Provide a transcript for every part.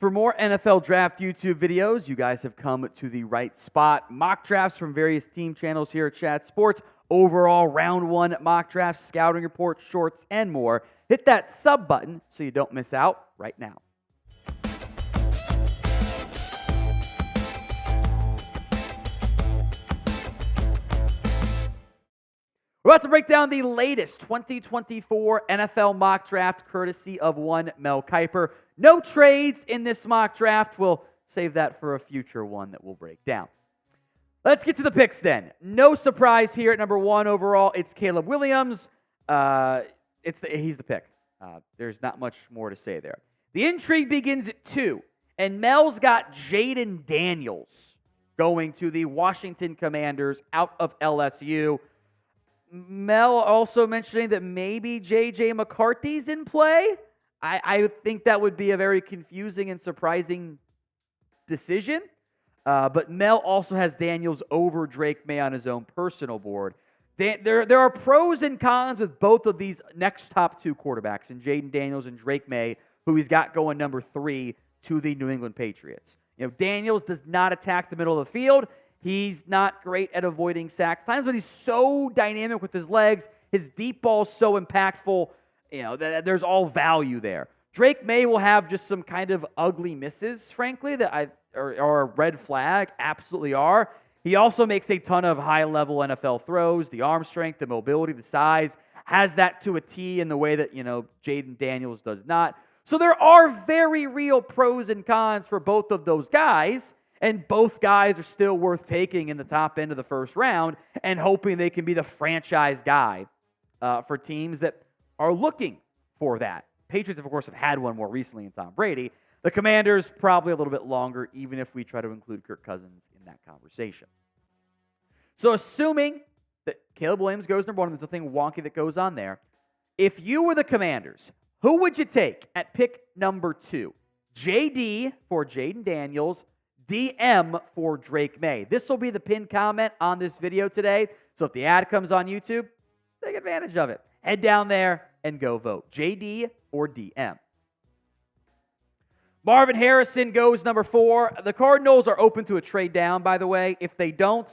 For more NFL Draft YouTube videos, you guys have come to the right spot. Mock drafts from various team channels here at Chat Sports, overall round one mock drafts, scouting reports, shorts, and more. Hit that sub button so you don't miss out right now. We're about to break down the latest 2024 NFL mock draft courtesy of one Mel Kiper. No trades in this mock draft. We'll save that for a future one that we'll break down. Let's get to the picks then. No surprise here at number one overall. It's Caleb Williams. He's the pick. There's not much more to say there. The intrigue begins at 2, and Mel's got Jayden Daniels going to the Washington Commanders out of LSU. Mel also mentioning that maybe J.J. McCarthy's in play. I think that would be a very confusing and surprising decision. But Mel also has Daniels over Drake Maye on his own personal board. There are pros and cons with both of these next top two quarterbacks, in Jayden Daniels and Drake Maye, who he's got going number 3 to the New England Patriots. Daniels does not attack the middle of the field. He's not great at avoiding sacks. Times when he's so dynamic with his legs, his deep ball is so impactful, that there's all value there. Drake Maye will have just some kind of ugly misses, frankly, that are a red flag, absolutely are. He also makes a ton of high-level NFL throws, the arm strength, the mobility, the size, has that to a T in the way that, Jayden Daniels does not. So there are very real pros and cons for both of those guys. And both guys are still worth taking in the top end of the first round and hoping they can be the franchise guy for teams that are looking for that. Patriots, of course, have had one more recently in Tom Brady. The Commanders, probably a little bit longer, even if we try to include Kirk Cousins in that conversation. So assuming that Caleb Williams goes number 1, there's nothing wonky that goes on there. If you were the Commanders, who would you take at pick number 2? JD for Jayden Daniels, DM for Drake Maye. This will be the pinned comment on this video today. So if the ad comes on YouTube, take advantage of it. Head down there and go vote. JD or DM. Marvin Harrison goes number 4. The Cardinals are open to a trade down, by the way. If they don't,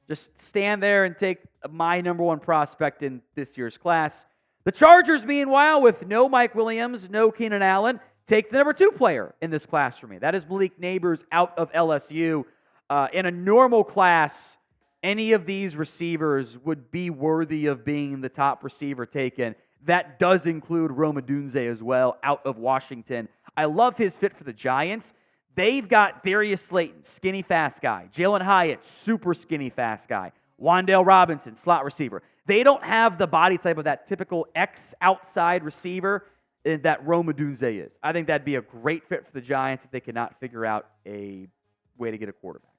just stand there and take my number 1 prospect in this year's class. The Chargers, meanwhile, with no Mike Williams, no Keenan Allen, take the number 2 player in this class for me. That is Malik Nabers out of LSU. In a normal class, any of these receivers would be worthy of being the top receiver taken. That does include Odunze as well, out of Washington. I love his fit for the Giants. They've got Darius Slayton, skinny fast guy. Jalen Hyatt, super skinny fast guy. Wan'Dale Robinson, slot receiver. They don't have the body type of that typical X-outside receiver that Odunze is. I think that'd be a great fit for the Giants if they cannot figure out a way to get a quarterback.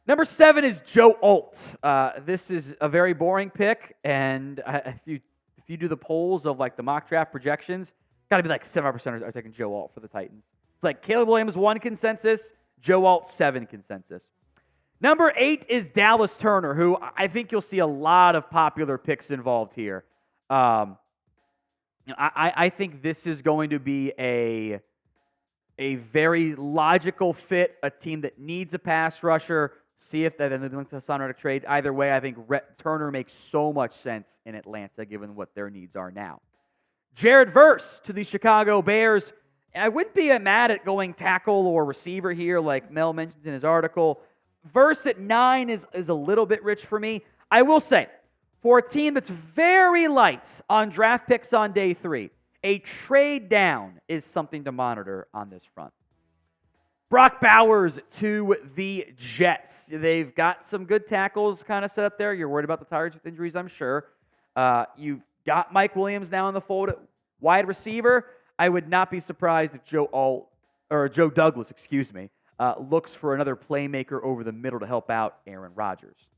Number 7 is Joe Alt. This is a very boring pick, and if you do the polls of like the mock draft projections, got to be like 75% are taking Joe Alt for the Titans. It's like Caleb Williams 1 consensus, Joe Alt 7 consensus. Number 8 is Dallas Turner, who I think you'll see a lot of popular picks involved here. I think this is going to be a very logical fit, a team that needs a pass rusher. See if that ends up to a trade. Either way, I think Turner makes so much sense in Atlanta given what their needs are now. Jared Verse to the Chicago Bears. I wouldn't be mad at going tackle or receiver here like Mel mentions in his article. Verse at 9 is a little bit rich for me. I will say, for a team that's very light on draft picks on day 3, a trade down is something to monitor on this front. Brock Bowers to the Jets. They've got some good tackles kind of set up there. You're worried about the Tigers with injuries, I'm sure. You've got Mike Williams now in the fold at wide receiver. I would not be surprised if Joe Douglas, looks for another playmaker over the middle to help out Aaron Rodgers.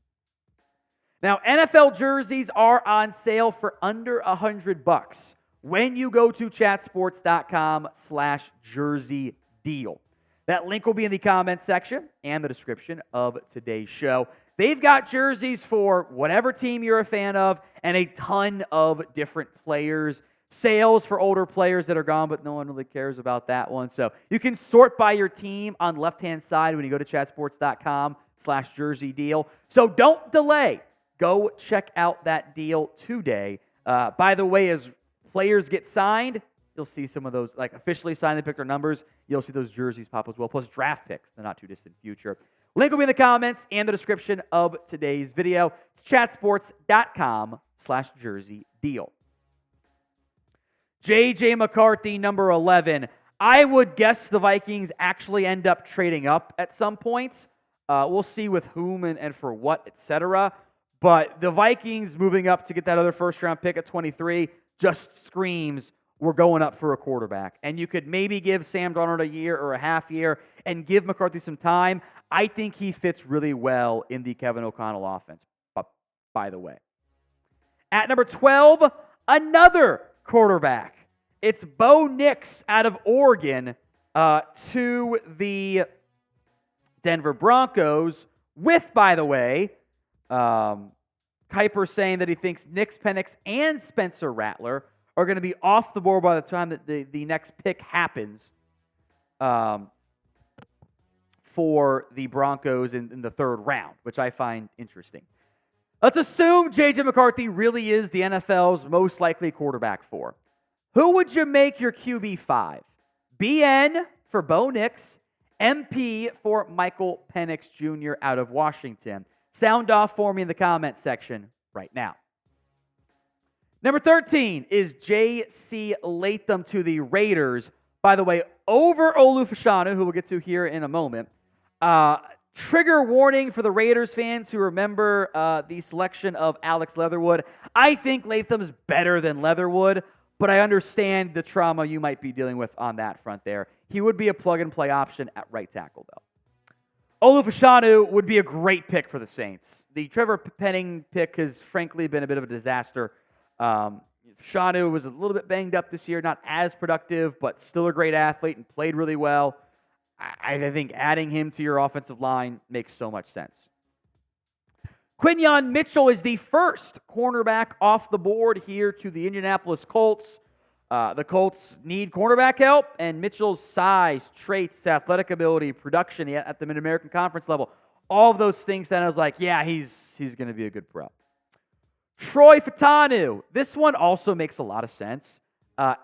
Now, NFL jerseys are on sale for under $100 when you go to chatsports.com/jersey deal. That link will be in the comments section and the description of today's show. They've got jerseys for whatever team you're a fan of and a ton of different players. sales for older players that are gone, but no one really cares about that one. So you can sort by your team on the left-hand side when you go to chatsports.com/jersey deal. So don't delay. Go check out that deal today. By the way, as players get signed, you'll see some of those, like officially signed, they pick their numbers. You'll see those jerseys pop as well, plus draft picks in the not-too-distant future. Link will be in the comments and the description of today's video. It's chatsports.com/jersey deal. J.J. McCarthy, number 11. I would guess the Vikings actually end up trading up at some point. We'll see with whom and for what, etc. But the Vikings moving up to get that other first-round pick at 23 just screams we're going up for a quarterback. And you could maybe give Sam Darnold a year or a half year and give McCarthy some time. I think he fits really well in the Kevin O'Connell offense, by the way. At number 12, another quarterback. It's Bo Nix out of Oregon to the Denver Broncos with, by the way, Kiper saying that he thinks Nix, Penix, and Spencer Rattler are going to be off the board by the time that the next pick happens for the Broncos in the third round, which I find interesting. Let's assume J.J. McCarthy really is the NFL's most likely quarterback for. Who would you make your QB5? BN for Bo Nix, MP for Michael Penix Jr. out of Washington. Sound off for me in the comment section right now. Number 13 is J.C. Latham to the Raiders. By the way, over Olu Fashanu, who we'll get to here in a moment. Trigger warning for the Raiders fans who remember the selection of Alex Leatherwood. I think Latham's better than Leatherwood, but I understand the trauma you might be dealing with on that front there. He would be a plug-and-play option at right tackle, though. Olu Fashanu would be a great pick for the Saints. The Trevor Penning pick has, frankly, been a bit of a disaster. Fashanu was a little bit banged up this year, not as productive, but still a great athlete and played really well. I think adding him to your offensive line makes so much sense. Quinyon Mitchell is the first cornerback off the board here to the Indianapolis Colts. The Colts need cornerback help, and Mitchell's size, traits, athletic ability, production at the Mid-American Conference level, all of those things that I was like, yeah, he's going to be a good pro. Troy Fautanu. This one also makes a lot of sense.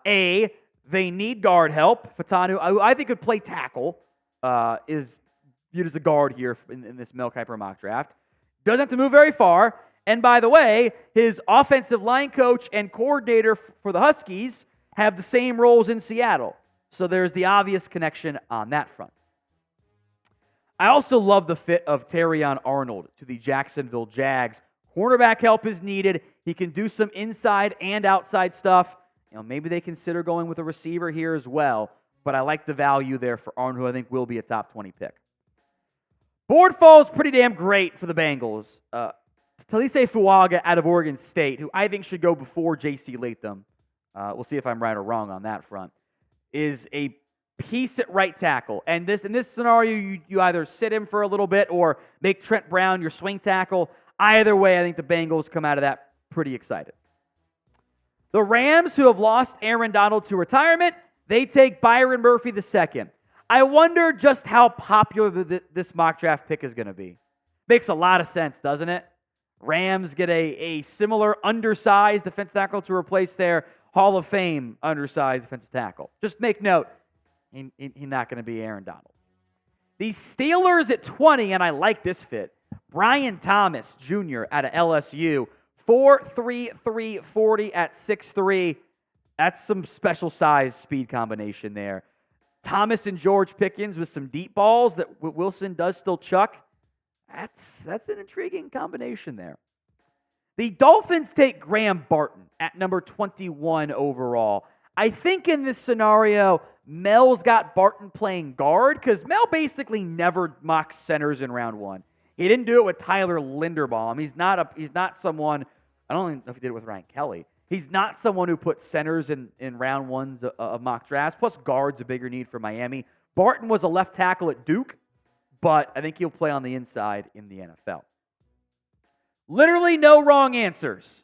They need guard help. Fautanu, I think, could play tackle, is viewed as a guard here in this Mel Kiper mock draft. Doesn't have to move very far. And by the way, his offensive line coach and coordinator for the Huskies have the same roles in Seattle. So there's the obvious connection on that front. I also love the fit of Terrion Arnold to the Jacksonville Jags. Cornerback help is needed. He can do some inside and outside stuff. Maybe they consider going with a receiver here as well. But I like the value there for Arnold, who I think will be a top 20 pick. Board falls pretty damn great for the Bengals. Talise Fuaga out of Oregon State, who I think should go before J.C. Latham. We'll see if I'm right or wrong on that front. Is a piece at right tackle. And in this scenario, you either sit him for a little bit or make Trent Brown your swing tackle. Either way, I think the Bengals come out of that pretty excited. The Rams, who have lost Aaron Donald to retirement, they take Byron Murphy II. I wonder just how popular this mock draft pick is going to be. Makes a lot of sense, doesn't it? Rams get a similar undersized defensive tackle to replace their Hall of Fame undersized defensive tackle. Just make note, he's not going to be Aaron Donald. The Steelers at 20, and I like this fit. Brian Thomas Jr. out of LSU, 4.3, 340 at 6'3". That's some special size speed combination there. Thomas and George Pickens with some deep balls that Wilson does still chuck. That's an intriguing combination there. The Dolphins take Graham Barton at number 21 overall. I think in this scenario, Mel's got Barton playing guard because Mel basically never mocks centers in round one. He didn't do it with Tyler Linderbaum. He's not someone, I don't even know if he did it with Ryan Kelly. He's not someone who puts centers in round ones of mock drafts. Plus, guard's a bigger need for Miami. Barton was a left tackle at Duke, but I think he'll play on the inside in the NFL. Literally no wrong answers.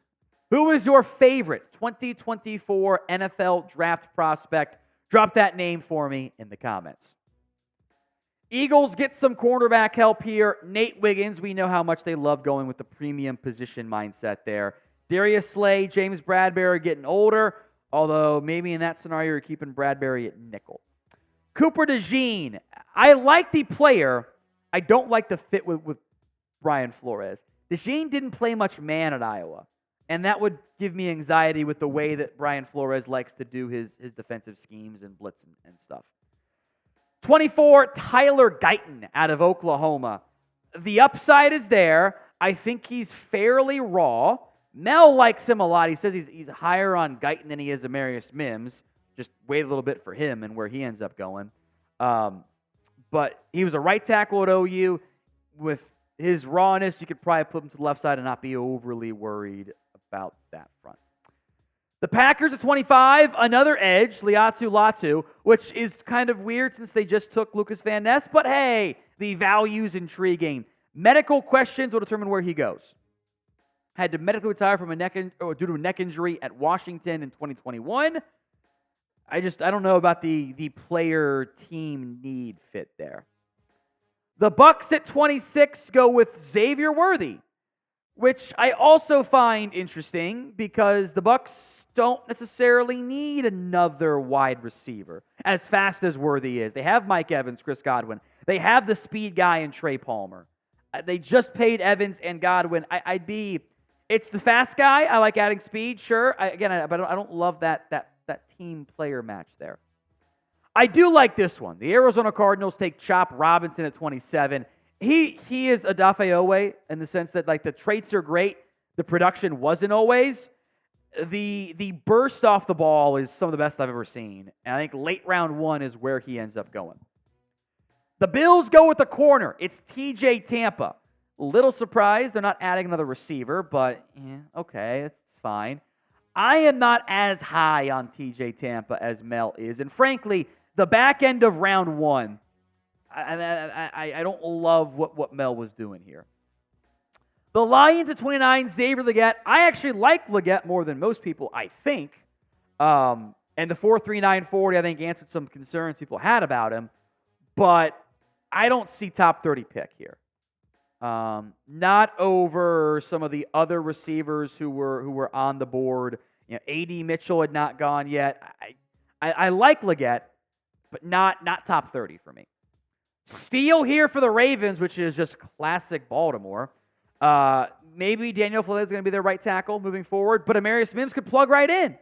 Who is your favorite 2024 NFL draft prospect? Drop that name for me in the comments. Eagles get some cornerback help here. Nate Wiggins, we know how much they love going with the premium position mindset there. Darius Slay, James Bradbury getting older, although maybe in that scenario you're keeping Bradbury at nickel. Cooper DeJean, I like the player. I don't like the fit with Brian Flores. DeJean didn't play much man at Iowa, and that would give me anxiety with the way that Brian Flores likes to do his defensive schemes and blitz and stuff. 24, Tyler Guyton out of Oklahoma. The upside is there. I think he's fairly raw. Mel likes him a lot. He says he's higher on Guyton than he is Amarius Mims. Just wait a little bit for him and where he ends up going. But he was a right tackle at OU. With his rawness, you could probably put him to the left side and not be overly worried about that front. The Packers at 25, another edge, Liatu Latu, which is kind of weird since they just took Lucas Van Ness. But hey, the value's intriguing. Medical questions will determine where he goes. Had to medically retire from due to a neck injury at Washington in 2021. I don't know about the player team need fit there. The Bucs at 26 go with Xavier Worthy, which I also find interesting because the Bucs don't necessarily need another wide receiver as fast as Worthy is. They have Mike Evans, Chris Godwin. They have the speed guy in Trey Palmer. They just paid Evans and Godwin. It's the fast guy. I like adding speed, sure. But I don't love that team player match there. I do like this one. The Arizona Cardinals take Chop Robinson at 27. He is Odafe Owe in the sense that like the traits are great. The production wasn't always. The burst off the ball is some of the best I've ever seen. And I think late round 1 is where he ends up going. The Bills go with the corner. It's TJ Tampa. A little surprised they're not adding another receiver, but yeah, okay, it's fine. I am not as high on TJ Tampa as Mel is. And frankly, the back end of round 1, I don't love what Mel was doing here. The Lions at 29, Xavier Legette. I actually like Legette more than most people, I think. And the 4.39 40, I think, answered some concerns people had about him. But I don't see top 30 pick here. Not over some of the other receivers who were on the board. You know, A.D. Mitchell had not gone yet. I like Legette, but not top 30 for me. Steal here for the Ravens, which is just classic Baltimore. Maybe Daniel Flores is going to be their right tackle moving forward, but Amarius Mims could plug right in.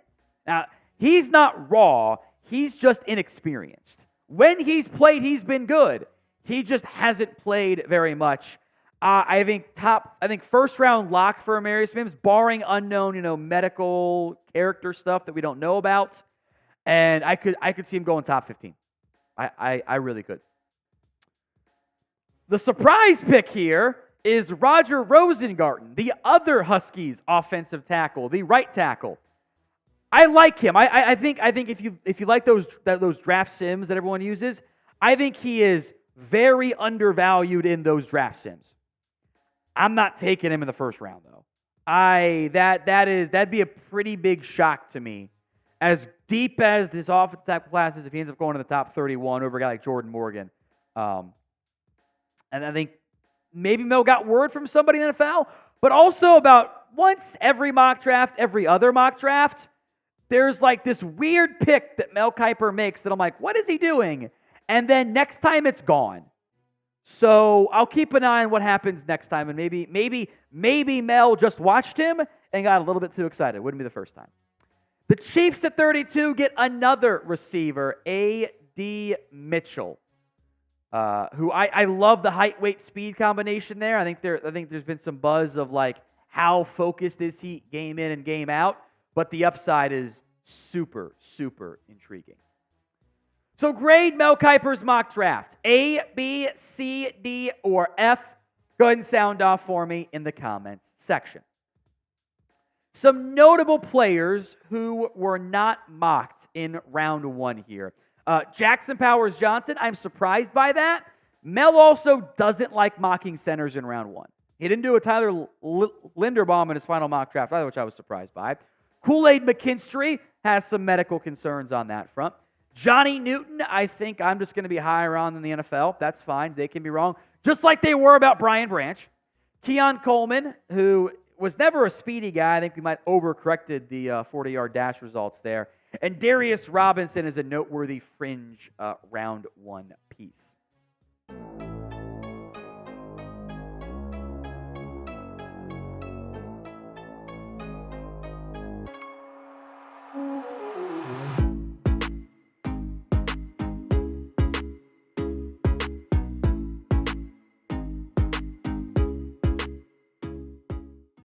Now, he's not raw. He's just inexperienced. When he's played, he's been good. He just hasn't played very much. I think first round lock for Amarius Mims, barring unknown, medical character stuff that we don't know about. And I could see him going top 15. I really could. The surprise pick here is Roger Rosengarten, the other Huskies offensive tackle, the right tackle. I like him. I think if you like those draft sims that everyone uses, I think he is very undervalued in those draft sims. I'm not taking him in the first round though. That'd be a pretty big shock to me. As deep as this offensive tackle class is, if he ends up going in the top 31 over a guy like Jordan Morgan, and I think maybe Mel got word from somebody in the NFL, but also about once every mock draft, every other mock draft, there's like this weird pick that Mel Kiper makes that I'm like, what is he doing? And then next time it's gone. So I'll keep an eye on what happens next time, and maybe Mel just watched him and got a little bit too excited. Wouldn't be the first time. The Chiefs at 32 get another receiver, A.D. Mitchell, who I love the height, weight, speed combination there. I think there's been some buzz of like how focused is he game in and game out, but the upside is super, super intriguing. So grade Mel Kiper's mock draft. A, B, C, D, or F. Go ahead and sound off for me in the comments section. Some notable players who were not mocked in round 1 here. Jackson Powers-Johnson, I'm surprised by that. Mel also doesn't like mocking centers in round 1. He didn't do a Tyler Linderbaum in his final mock draft either, which I was surprised by. Kool-Aid McKinstry has some medical concerns on that front. Johnny Newton, I think I'm just going to be higher on than the NFL. That's fine. They can be wrong. Just like they were about Brian Branch. Keon Coleman, who was never a speedy guy. I think we might overcorrected the 40-yard dash results there. And Darius Robinson is a noteworthy fringe round one piece.